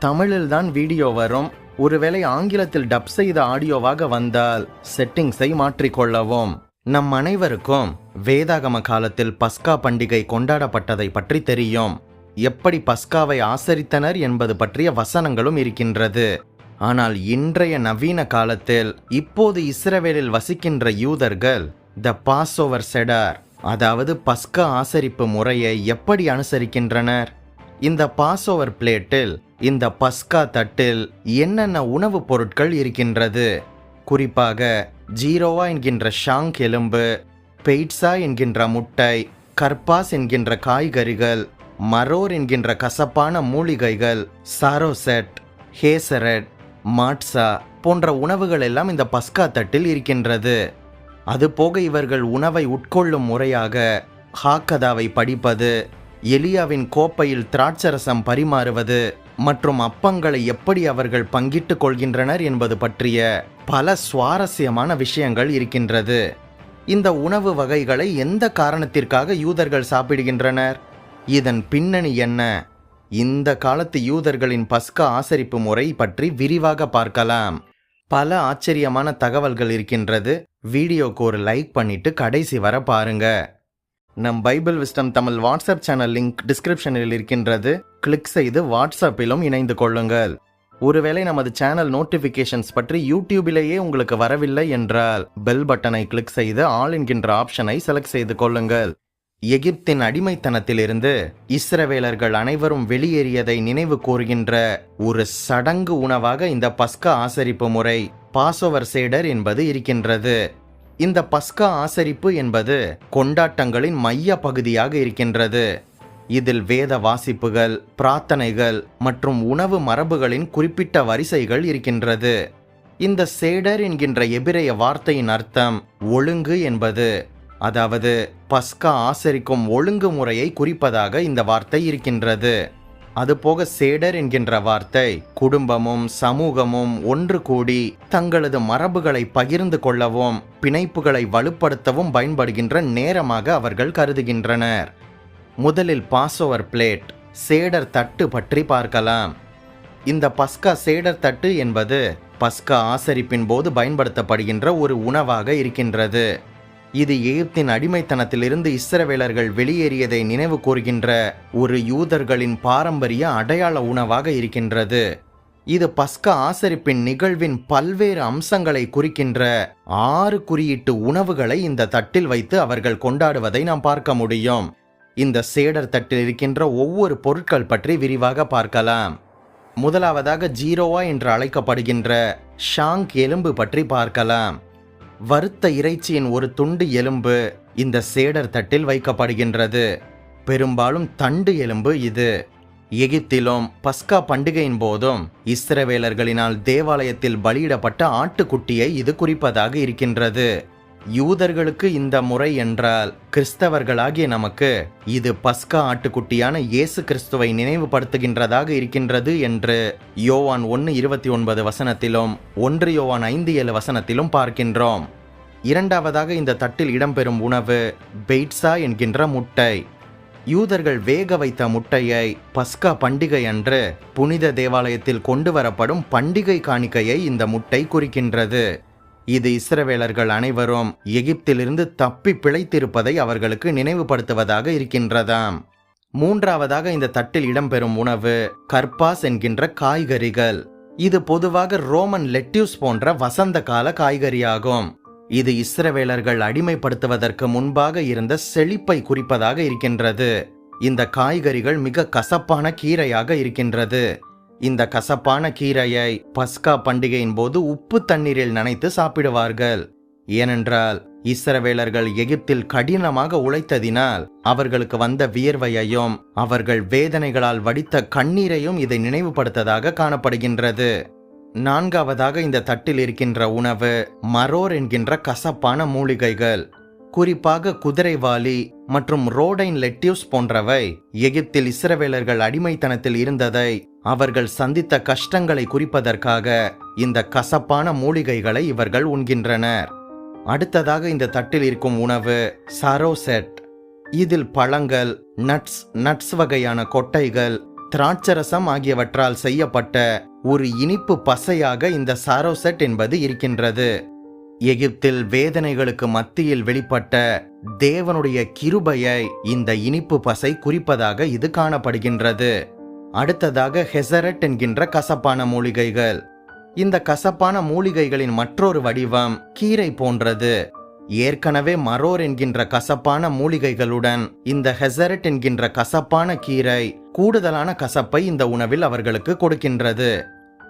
தமிழில்தான் வீடியோ வரும். ஒருவேளை ஆங்கிலத்தில் டப் செய்த ஆடியோவாக வந்தால் செட்டிங்ஸை மாற்றிக்கொள்ளவும். நம் அனைவருக்கும் வேதாகம காலத்தில் பஸ்கா பண்டிகை கொண்டாடப்பட்டதை பற்றி தெரியும். எப்படி பஸ்காவை ஆசரித்தனர் என்பது பற்றிய வசனங்களும் இருக்கின்றது. ஆனால் இன்றைய நவீன காலத்தில் இப்போது இஸ்ரவேலில் வசிக்கின்ற யூதர்கள் த பாஸ் ஓவர் செடார், அதாவது பஸ்கா ஆசரிப்பு முறையை எப்படி அனுசரிக்கின்றனர்? இந்த பாஸ் ஓவர் பிளேட்டில், இந்த பஸ்கா தட்டில் என்னென்ன உணவுப் பொருட்கள் இருக்கின்றது? குறிப்பாக ஜீரோவா என்கின்ற ஷாங்க் எலும்பு, பெய்ட்ஸா என்கின்ற முட்டை, கர்பாஸ் என்கின்ற காய்கறிகள், மரோர் என்கின்ற கசப்பான மூலிகைகள், சாரோசெட், ஹேசரட், மாட்சா போன்ற உணவுகள் எல்லாம் இந்த பஸ்கா தட்டில் இருக்கின்றது. அதுபோக இவர்கள் உணவை உட்கொள்ளும் முறையாக ஹாக்கதாவை படிப்பது, எலியாவின் கோப்பையில் திராட்சரசம் பரிமாறுவது மற்றும் அப்பங்களை எப்படி அவர்கள் பங்கிட்டு கொள்கின்றனர் என்பது பற்றிய பல சுவாரஸ்யமான விஷயங்கள் இருக்கின்றது. இந்த உணவு வகைகளை எந்த காரணத்திற்காக யூதர்கள் சாப்பிடுகின்றனர்? இதன் பின்னணி என்ன? இந்த காலத்து யூதர்களின் பஸ்கா ஆசரிப்பு முறை பற்றி விரிவாக பார்க்கலாம். பல ஆச்சரியமான தகவல்கள் இருக்கின்றது. வீடியோக்கு ஒரு லைக் பண்ணிட்டு கடைசி வர பாருங்க. நம் Bible wisdom Tamil WhatsApp channel link டிஸ்கிரிப்ஷனில் இருக்கின்றது. கிளிக் செய்து வாட்ஸ்அப்பிலும் இணைந்து கொள்ளுங்கள். ஒருவேளை நமது சேனல் நோட்டிஃபிகேஷன்ஸ் பற்றி யூடியூபிலேயே உங்களுக்கு வரவில்லை என்றால் பெல் பட்டனை கிளிக் செய்து ஆல் என்கின்ற ஆப்ஷனை செலக்ட் செய்து கொள்ளுங்கள். எகிப்தின் அடிமைத்தனத்திலிருந்து இஸ்ரவேலர்கள் அனைவரும் வெளியேறியதை நினைவு கூறுகின்ற ஒரு சடங்கு உணவாக இந்த பஸ்கா ஆசரிப்பு முறை, பாஸ்ஓவர் சேடர் என்பது இருக்கின்றது. இந்த பஸ்கா ஆசரிப்பு என்பது கொண்டாட்டங்களின் மைய பகுதியாக இருக்கின்றது. இதில் வேத வாசிப்புகள், பிரார்த்தனைகள் மற்றும் உணவு மரபுகளின் குறிப்பிட்ட வரிசைகள் இருக்கின்றது. இந்த சேடர் என்கின்ற எபிரேய வார்த்தையின் அர்த்தம் ஒழுங்கு என்பது, அதாவது பஸ்கா ஆசரிக்கும் ஒழுங்கு முறையை குறிப்பதாக இந்த வார்த்தை இருக்கின்றது. அதுபோக சேடர் என்கின்ற வார்த்தை குடும்பமும் சமூகமும் ஒன்று கூடி தங்களது மரபுகளை பகிர்ந்து கொள்ளவும் பிணைப்புகளை வலுப்படுத்தவும் பயன்படுகின்ற நேரமாக அவர்கள் கருதுகின்றனர். முதலில் பாஸ்ஓவர் பிளேட், சேடர் தட்டு பற்றி பார்க்கலாம். இந்த பஸ்கா சேடர் தட்டு என்பது பஸ்கா ஆசரிப்பின் போது பயன்படுத்தப்படுகின்ற ஒரு உணவாக இருக்கின்றது. இது எகிப்தின் அடிமைத்தனத்திலிருந்து இஸ்ரவேலர்கள் வெளியேறியதை நினைவு கூறுகின்ற ஒரு யூதர்களின் பாரம்பரிய அடையாள உணவாக இருக்கின்றது. இது பஸ்கா ஆசரிப்பின் நிகழ்வின் பல்வேறு அம்சங்களை குறிக்கின்ற 6 குறியீட்டு உணவுகளை இந்த தட்டில் வைத்து அவர்கள் கொண்டாடுவதை நாம் பார்க்க முடியும். இந்த சேடர் தட்டில் இருக்கின்ற ஒவ்வொரு பொருட்கள் பற்றி விரிவாக பார்க்கலாம். முதலாவதாக ஜீரோவா என்று அழைக்கப்படுகின்ற ஷாங்க் எலும்பு பற்றி பார்க்கலாம். வறுத்த இறைச்சியின் ஒரு துண்டு எலும்பு இந்த சேடர் தட்டில் வைக்கப்படுகின்றது. பெரும்பாலும் தண்டு எலும்பு இது. எகிப்திலும் பஸ்கா பண்டிகையின் போதும் இஸ்ரவேலர்களினால் தேவாலயத்தில் பலியிடப்பட்ட ஆட்டுக்குட்டியை இது குறிப்பதாக இருக்கின்றது. யூதர்களுக்கு இந்த முறை என்றால், கிறிஸ்தவர்களாகிய நமக்கு இது பஸ்கா ஆட்டுக்குட்டியான இயேசு கிறிஸ்துவை நினைவுபடுத்துகின்றதாக இருக்கின்றது என்று யோவான் 1:29 வசனத்திலும் 1 யோவான் 5:7 வசனத்திலும் பார்க்கின்றோம். இரண்டாவதாக இந்த தட்டில் இடம்பெறும் உணவு பெய்ட்ஸா என்கின்ற முட்டை. யூதர்கள் வேக வைத்த முட்டையை பஸ்கா பண்டிகை அன்று புனித தேவாலயத்தில் கொண்டு வரப்படும் பண்டிகை காணிக்கையை இந்த முட்டை குறிக்கின்றது. இது இஸ்ரவேலர்கள் அனைவரும் எகிப்திலிருந்து தப்பி பிழைத்திருப்பதை அவர்களுக்கு நினைவுபடுத்துவதாக இருக்கின்றதாம். மூன்றாவதாக இந்த தட்டில் இடம்பெறும் உணவு கர்பாஸ் என்கின்ற காய்கறிகள். இது பொதுவாக ரோமன் லெட்யூஸ் போன்ற வசந்த கால காய்கறியாகும். இது இஸ்ரவேலர்கள் அடிமைப்படுத்துவதற்கு முன்பாக இருந்த செழிப்பை குறிப்பதாக இருக்கின்றது. இந்த காய்கறிகள் மிக கசப்பான கீரையாக இருக்கின்றது. இந்த கசப்பான கீரையை பஸ்கா பண்டிகையின் போது உப்பு தண்ணீரில் நனைத்து சாப்பிடுவார்கள். ஏனென்றால் இஸ்ரவேலர்கள் எகிப்தில் கடினமாக உழைத்ததினால் அவர்களுக்கு வந்த வியர்வையையும் அவர்கள் வேதனைகளால் வடித்த கண்ணீரையும் இதை நினைவுபடுத்ததாக காணப்படுகின்றது. நான்காவதாக இந்த தட்டில் இருக்கின்ற உணவு மரோர் என்கின்ற கசப்பான மூலிகைகள். குறிப்பாக குதிரைவாலி மற்றும் ரோடைன் லெட்யூஸ் போன்றவை எகிப்தில் இஸ்ரவேலர்கள் அடிமைத்தனத்தில் இருந்ததை, அவர்கள் சந்தித்த கஷ்டங்களை குறிப்பதற்காக இந்த கசப்பான மூலிகைகளை இவர்கள் உண்கின்றனர். அடுத்ததாக இந்த தட்டில் இருக்கும் உணவு சாரோசெட். இதில் பழங்கள், நட்ஸ் வகையான கொட்டைகள், திராட்சரசம் ஆகியவற்றால் செய்யப்பட்ட ஒரு இனிப்பு பசையாக இந்த சாரோசெட் என்பது இருக்கின்றது. எகிப்தில் வேதனைகளுக்கு மத்தியில் வெளிப்பட்ட தேவனுடைய கிருபையை இந்த இனிப்பு பசை குறிப்பதாக இது காணப்படுகின்றது. அடுத்ததாக ஹெசரட் என்கின்ற கசப்பான மூலிகைகள். இந்த கசப்பான மூலிகைகளின் மற்றொரு வடிவம் கீரை போன்றது. ஏற்கனவே மரோர் என்கின்ற கசப்பான மூலிகைகளுடன் இந்த ஹெசரட் என்கின்ற கசப்பான கீரை கூடுதலான கசப்பை இந்த உணவில் அவர்களுக்கு கொடுக்கின்றது.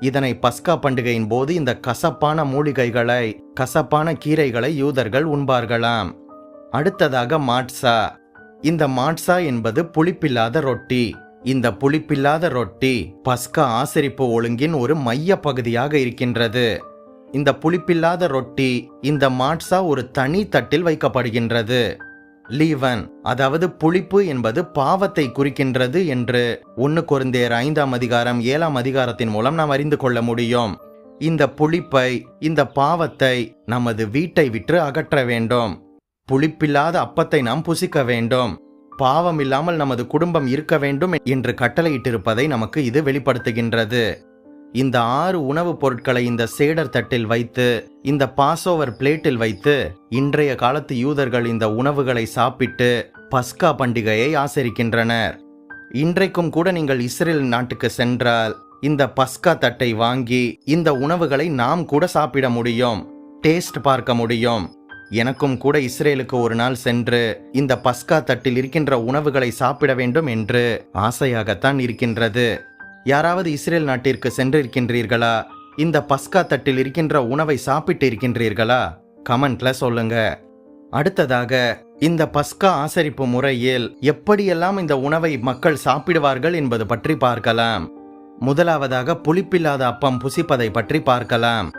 இதனை பஸ்கா பண்டிகையின் போது இந்த கசப்பான மூலிகைகளை, கசப்பான கீரைகளை யூதர்கள் உண்பார்களாம். அடுத்ததாக மாட்சா. இந்த மாட்சா என்பது புளிப்பில்லாத ரொட்டி. இந்த புளிப்பில்லாத ரொட்டி பஸ்கா ஆசரிப்பு ஒழுங்கின் ஒரு மைய பகுதியாக இருக்கின்றது. இந்த புளிப்பில்லாத ரொட்டி, இந்த மாட்சா ஒரு தனி தட்டில் வைக்கப்படுகின்றது. லீவன், அதாவது புளிப்பு என்பது பாவத்தை குறிக்கின்றது என்று 1 கொரிந்தியர் 5ஆம் அதிகாரம் 7ஆம் அதிகாரத்தின் மூலம் நாம் அறிந்து கொள்ள முடியும். இந்த புளிப்பை, இந்த பாவத்தை நமது வீட்டை விட்டு அகற்ற வேண்டும். புளிப்பில்லாத அப்பத்தை நாம் புசிக்க வேண்டும். பாவம் இல்லாமல் நமது குடும்பம் இருக்க வேண்டும் என்று கட்டளையிட்டிருப்பதை நமக்கு இது வெளிப்படுத்துகின்றது. இந்த 6 உணவுப் பொருட்களை இந்த சேடர் தட்டில் வைத்து, இந்த பாஸ்ஓவர் பிளேட்டில் வைத்து இன்றைய காலத்து யூதர்கள் இந்த உணவுகளை சாப்பிட்டு பஸ்கா பண்டிகையை ஆசரிக்கின்றனர். இன்றைக்கும் கூட நீங்கள் இஸ்ரேல் நாட்டுக்கு சென்றால் இந்த பஸ்கா தட்டை வாங்கி இந்த உணவுகளை நாம் கூட சாப்பிட முடியும், டேஸ்ட் பார்க்க முடியும். எனக்கும் கூட இஸ்ரேலுக்கு ஒரு நாள் சென்று இந்த பஸ்கா தட்டில் இருக்கின்ற உணவுகளை சாப்பிட வேண்டும் என்று ஆசையாகத்தான் இருக்கின்றது. யாராவது இஸ்ரேல் நாட்டிற்கு சென்றிருக்கின்றீர்களா? இந்த பஸ்கா தட்டில் இருக்கின்ற உணவை சாப்பிட்டு இருக்கின்றீர்களா? கமெண்ட்ல சொல்லுங்க. அடுத்ததாக இந்த பஸ்கா ஆசரிப்பு முறையில் எப்படியெல்லாம் இந்த உணவை மக்கள் சாப்பிடுவார்கள் என்பது பற்றி பார்க்கலாம். முதலாவதாக புளிப்பில்லாத அப்பம் புசிப்பதை பற்றி பார்க்கலாம்.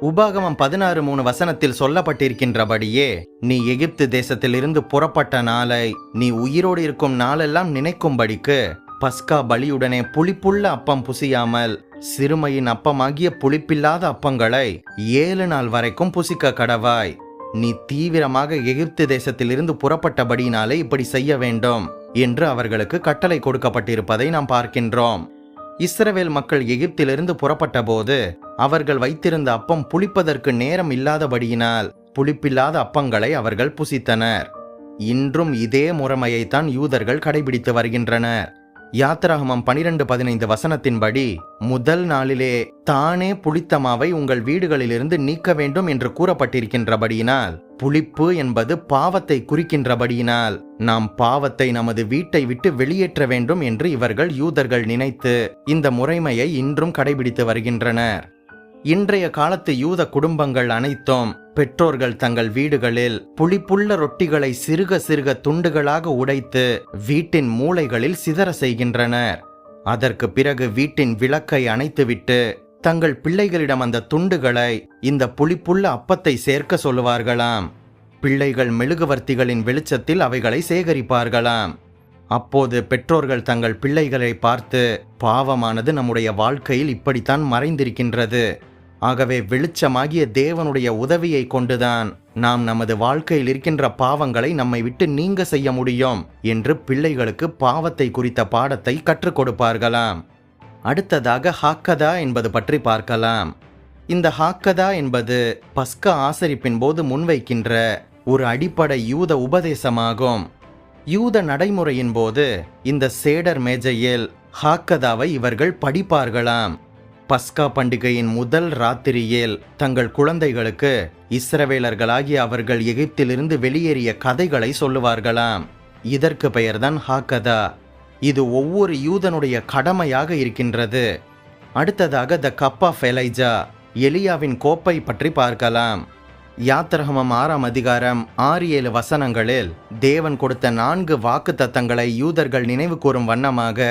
உபாகமம் 16:3 வசனத்தில் சொல்லப்பட்டிருக்கின்றபடியே, நீ எகிப்து தேசத்திலிருந்து புறப்பட்ட நாளை நீ உயிரோடு இருக்கும் நாளெல்லாம் நினைக்கும்படிக்கு பஸ்கா பலியுடனே புளிப்புள்ள அப்பம் புசியாமல் சிறுமையின் அப்பமாகிய புளிப்பில்லாத அப்பங்களை 7 நாள் வரைக்கும் புசிக்க கடவாய். நீ தீவிரமாக எகிப்து தேசத்திலிருந்து புறப்பட்டபடியினாலே இப்படி செய்ய வேண்டும் என்று அவர்களுக்கு கட்டளை கொடுக்கப்பட்டிருப்பதை நாம் பார்க்கின்றோம். இஸ்ரவேல் மக்கள் எகிப்திலிருந்து புறப்பட்ட போது அவர்கள் வைத்திருந்த அப்பம் புளிப்பதற்கு நேரம் இல்லாதபடியினால் புளிப்பில்லாத அப்பங்களை அவர்கள் புசித்தனர். இன்றும் இதே முறைமையைத்தான் யூதர்கள் கடைபிடித்து வருகின்றனர். யாத்திராகமம் 12:15 வசனத்தின்படி, முதல் நாளிலே தானே புளித்த மாவை உங்கள் வீடுகளிலிருந்து நீக்க வேண்டும் என்று கூறப்பட்டிருக்கின்றபடியினால், புளிப்பு என்பது பாவத்தை குறிக்கின்றபடியினால் நாம் பாவத்தை நமது வீட்டை விட்டு வெளியேற்ற வேண்டும் என்று இவர்கள் யூதர்கள் நினைத்து இந்த முறைமையை இன்றும் கடைபிடித்து வருகின்றனர். இன்றைய காலத்து யூத குடும்பங்கள் அனைத்தும் பெற்றோர்கள் தங்கள் வீடுகளில் புளிப்புள்ள ரொட்டிகளை சிறுக சிறுக துண்டுகளாக உடைத்து வீட்டின் மூலைகளில் சிதற செய்கின்றனர். அதற்கு பிறகு வீட்டின் விளக்கை அணைத்துவிட்டு தங்கள் பிள்ளைகளிடம் அந்த துண்டுகளை இந்த புளிப்புள்ள அப்பத்தை சேர்க்க சொல்லுவார்களாம். பிள்ளைகள் மெழுகுவர்த்திகளின் வெளிச்சத்தில் அவைகளை சேகரிப்பார்களாம். அப்போது பெற்றோர்கள் தங்கள் பிள்ளைகளை பார்த்து, பாவமானது நம்முடைய வாழ்க்கையில் இப்படித்தான் மறைந்திருக்கின்றது, ஆகவே வெளிச்சமாகிய தேவனுடைய உதவியை கொண்டுதான் நாம் நமது வாழ்க்கையில் இருக்கின்ற பாவங்களை நம்மை விட்டு நீங்க செய்ய முடியும் என்று பிள்ளைகளுக்கு பாவத்தை குறித்த பாடத்தை கற்றுக் கொடுப்பார்களாம். அடுத்ததாக ஹாக்கதா என்பது பற்றி பார்க்கலாம். இந்த ஹாக்கதா என்பது பஸ்கா ஆசரிப்பின் போது முன்வைக்கின்ற ஒரு அடிப்படை யூத உபதேசமாகும். யூத நடைமுறையின் போது இந்த சேடர் மேஜையில் ஹாக்கதாவை இவர்கள் படிப்பார்களாம். பஸ்கா பண்டிகையின் முதல் ராத்திரியில் தங்கள் குழந்தைகளுக்கு இஸ்ரவேலர்களாகிய அவர்கள் எகிப்திலிருந்து வெளியேறிய கதைகளை சொல்லுவார்களாம். இதற்கு பெயர்தான் ஹாக்கதா. இது ஒவ்வொரு யூதனுடைய கடமையாக இருக்கின்றது. அடுத்ததாக த கப் ஆஃப் எலைஜா, எலியாவின் கோப்பை பற்றி பார்க்கலாம். யாத்திராகமம் 6ஆம் அதிகாரம் 6-7 வசனங்களில் தேவன் கொடுத்த 4 வாக்கு தத்தங்களை யூதர்கள் நினைவு கூறும் வண்ணமாக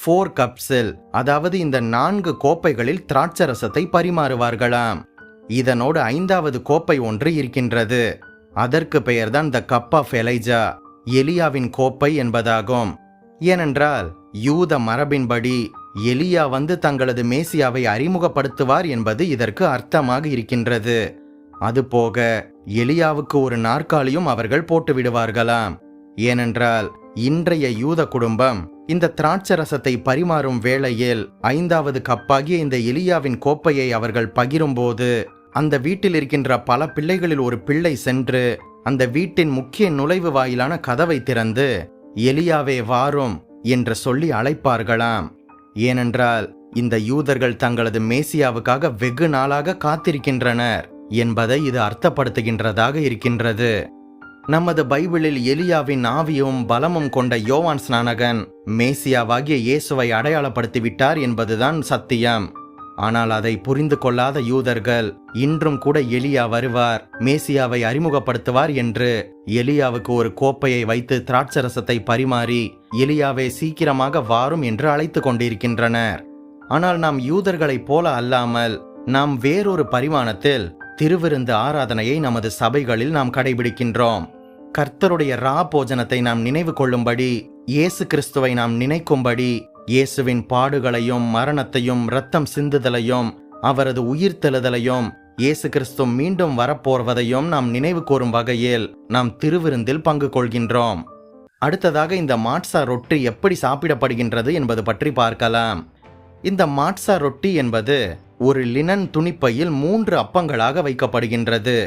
4 கப்ஸில், அதாவது இந்த 4 கோப்பைகளில் திராட்சரசத்தை பரிமாறுவார்களாம். இதனோடு 5வது கோப்பை ஒன்று இருக்கின்றது. அதற்கு பெயர்தான் த கப் ஆஃப் எலைஜா, எலியாவின் கோப்பை என்பதாகும். ஏனென்றால் யூத மரபின்படி எலியா வந்து தங்களது மேசியாவை அறிமுகப்படுத்துவார் என்பது இதற்கு அர்த்தமாக இருக்கின்றது. அதுபோக எலியாவுக்கு ஒரு நாற்காலியும் அவர்கள் போட்டு விடுவார்களாம். ஏனென்றால் இன்றைய யூத குடும்பம் இந்த திராட்சரசத்தை பரிமாறும் வேளையில் 5வது கப்பாகிய இந்த எலியாவின் கோப்பையை அவர்கள் பகிரும்போது அந்த வீட்டில் இருக்கின்ற பல பிள்ளைகளில் ஒரு பிள்ளை சென்று அந்த வீட்டின் முக்கிய நுழைவு வாயிலான கதவை திறந்து எலியாவே வாரும் என்று சொல்லி அழைப்பார்களாம். ஏனென்றால் இந்த யூதர்கள் தங்களது மேசியாவுக்காக வெகு நாளாக காத்திருக்கின்றனர் என்பதை இது அர்த்தப்படுத்துகின்றதாக இருக்கின்றது. நமது பைபிளில் எலியாவின் ஆவியும் பலமும் கொண்ட யோவான் ஸ்நானகன் மேசியாவாகிய இயேசுவை அடையாளப்படுத்திவிட்டார் என்பதுதான் சத்தியம். ஆனால் அதை புரிந்து கொள்ளாத யூதர்கள் இன்றும் கூட எலியா வருவார், மேசியாவை அறிமுகப்படுத்துவார் என்று எலியாவுக்கு ஒரு கோப்பையை வைத்து திராட்சரசத்தை பரிமாறி எலியாவை சீக்கிரமாக வாரும் என்று அழைத்து கொண்டிருக்கின்றனர். ஆனால் நாம் யூதர்களைப் போல அல்லாமல் நாம் வேறொரு பரிமாணத்தில் திருவிருந்து ஆராதனையை நமது சபைகளில் நாம் கடைபிடிக்கின்றோம். கர்த்தருடைய ரா போஜனத்தை நாம் நினைவு கொள்ளும்படி, இயேசு கிறிஸ்துவை நாம் நினைக்கும்படி, இயேசுவின் பாடுகளையும் மரணத்தையும் இரத்தம் சிந்துதலையும் அவரது உயிர்த்தெழுதலையும் இயேசு கிறிஸ்து மீண்டும் வரப்போவதையும் நாம் நினைவு கூறும் வகையில் நாம் திருவிருந்தில் பங்கு கொள்கின்றோம். அடுத்ததாக இந்த மாட்சா ரொட்டி எப்படி சாப்பிடப்படுகின்றது என்பது பற்றி பார்க்கலாம். இந்த மாட்சா ரொட்டி என்பது ஒரு லினன் துணிப்பையில் 3 அப்பங்களாக வைக்கப்படுகின்றது.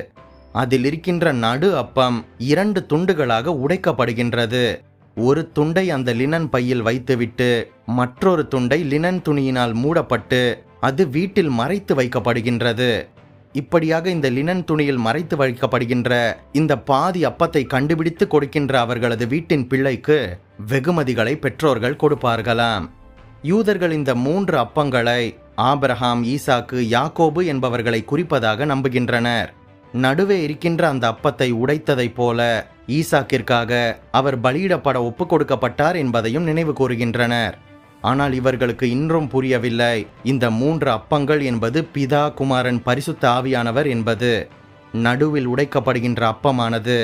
அதில் இருக்கின்ற நடு அப்பம் 2 துண்டுகளாக உடைக்கப்படுகின்றது. ஒரு துண்டை அந்த லினன் பையில் வைத்துவிட்டு மற்றொரு துண்டை லினன் துணியினால் மூடப்பட்டு அது வீட்டில் மறைத்து வைக்கப்படுகின்றது. இப்படியாக இந்த லினன் துணியில் மறைத்து வைக்கப்படுகின்ற இந்த பாதி அப்பத்தை கண்டுபிடித்து கொடுக்கின்ற அவர்களது வீட்டின் பிள்ளைக்கு வெகுமதிகளை பெற்றோர்கள் கொடுப்பார்களாம். யூதர்கள் இந்த 3 அப்பங்களை ஆபிரகாம், ஈசாக்கு, யாக்கோபு என்பவர்களை குறிப்பதாக நம்புகின்றனர். நடுவே இருக்கின்ற அந்த அப்பத்தை உடைத்ததைப் போல ஈசாக்கிற்காக அவர் பலியிடப்பட ஒப்பு கொடுக்கப்பட்டார் என்பதையும் நினைவு கூறுகின்றனர். ஆனால் இவர்களுக்கு இன்றும் புரியவில்லை இந்த 3 அப்பங்கள் என்பது பிதா, குமாரன், பரிசுத்த ஆவியானவர் என்பது. நடுவில் உடைக்கப்படுகின்ற அப்பமானது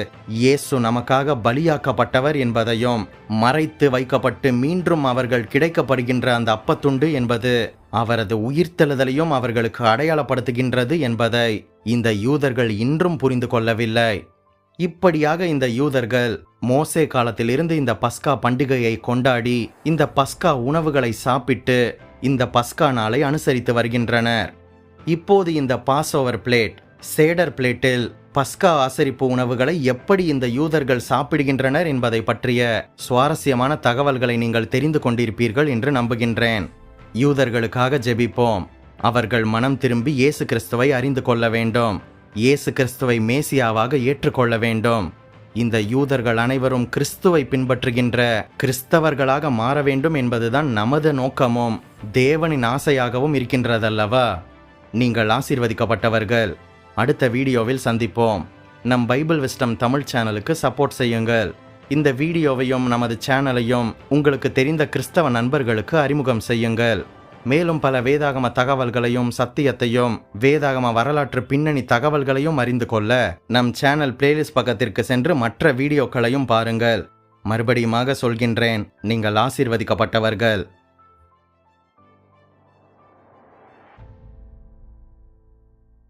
இயேசு நமக்காக பலியாக்கப்பட்டவர் என்பதையும், மறைத்து வைக்கப்பட்டு மீண்டும் அவர்கள் கிடைக்கப்படுகின்ற அந்த அப்பத்துண்டு என்பது அவரது உயிர்த்தெழுதலையும் அவர்களுக்கு அடையாளப்படுத்துகின்றது என்பதை இந்த யூதர்கள் இன்றும் புரிந்து கொள்ளவில்லை. இப்படியாக இந்த யூதர்கள் மோசே காலத்திலிருந்து இந்த பஸ்கா பண்டிகையை கொண்டாடி இந்த பஸ்கா உணவுகளை சாப்பிட்டு இந்த பஸ்கா நாளை அனுசரித்து வருகின்றனர். இப்போது இந்த பாஸ்ஓவர் பிளேட், சேடர் பிளேட்டில் பஸ்கா ஆசரிப்பு உணவுகளை எப்படி இந்த யூதர்கள் சாப்பிடுகின்றனர் என்பதை பற்றிய சுவாரஸ்யமான தகவல்களை நீங்கள் தெரிந்து கொண்டிருப்பீர்கள் என்று நம்புகின்றேன். யூதர்களுக்காக ஜெபிப்போம். அவர்கள் மனம் திரும்பி இயேசு கிறிஸ்துவை அறிந்து கொள்ள வேண்டும். இயேசு கிறிஸ்துவை மேசியாவாக ஏற்றுக்கொள்ள வேண்டும். இந்த யூதர்கள் அனைவரும் கிறிஸ்துவை பின்பற்றுகின்ற கிறிஸ்தவர்களாக மாற வேண்டும் என்பதுதான் நமது நோக்கமும் தேவனின் ஆசையாகவும் இருக்கின்றதல்லவா? நீங்கள் ஆசீர்வதிக்கப்பட்டவர்கள். அடுத்த வீடியோவில் சந்திப்போம். நம் பைபிள் விஸ்டம் தமிழ் சேனலுக்கு சப்போர்ட் செய்யுங்கள். இந்த வீடியோவையும் நமது சேனலையும் உங்களுக்கு தெரிந்த கிறிஸ்தவ நண்பர்களுக்கு அறிமுகம் செய்யுங்கள். மேலும் பல வேதாகம தகவல்களையும் சத்தியத்தையும் வேதாகம வரலாற்று பின்னணி தகவல்களையும் அறிந்து கொள்ள நம் சேனல் பிளேலிஸ்ட் பக்கத்திற்கு சென்று மற்ற வீடியோக்களையும் பாருங்கள். மறுபடியுமாக சொல்கின்றேன், நீங்கள் ஆசீர்வதிக்கப்பட்டவர்கள்.